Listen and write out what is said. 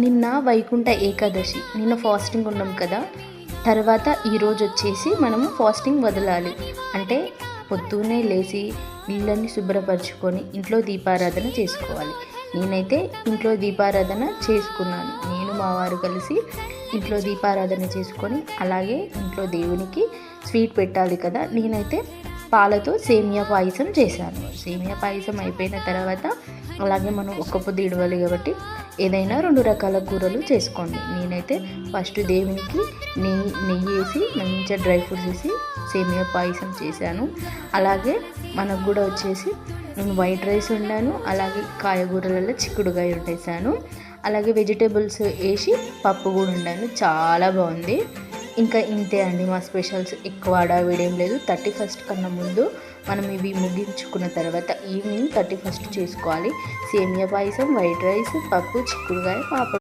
నిన్న వైకుంఠ ఏకాదశి, నిన్న ఫాస్టింగ్ ఉన్నాం కదా. తర్వాత ఈరోజు వచ్చేసి మనము ఫాస్టింగ్ వదలాలి. అంటే పొద్దున్నే లేచి ఇళ్ళని శుభ్రపరచుకొని ఇంట్లో దీపారాధన చేసుకోవాలి. నేనైతే ఇంట్లో దీపారాధన చేసుకున్నాను. నేను మా వారు కలిసి ఇంట్లో దీపారాధన చేసుకొని, అలాగే ఇంట్లో దేవునికి స్వీట్ పెట్టాలి కదా. నేనైతే పాలతో సేమియా పాయసం చేశాను. సేమియా పాయసం అయిపోయిన తర్వాత అలాగే మనం ఒక్క పొద్దు ఇడవాలి కాబట్టి ఏదైనా 2 రకాల కూరలు చేసుకోండి. నేనైతే ఫస్ట్ దేవునికి నెయ్యి వేసి మంచిగా డ్రై ఫ్రూట్స్ వేసి సేమియా పాయసం చేశాను. అలాగే మనకు కూడా వచ్చేసి నేను వైట్ రైస్ వండాను. అలాగే కాయగూరలలో చిక్కుడుకాయ వండేసాను. అలాగే వెజిటేబుల్స్ వేసి పప్పు కూడా వండాను. చాలా బాగుంది. ఇంకా ఇంతే అండి మా స్పెషల్స్. ఎక్కువ హడావిడేం లేదు. 31st కన్నా ముందు మనం ఇవి ముగించుకున్న తర్వాత ఈవినింగ్ 31st చేసుకోవాలి. సేమియా పాయసం, వైట్ రైస్, పప్పు, చిక్కుడుకాయ, పాప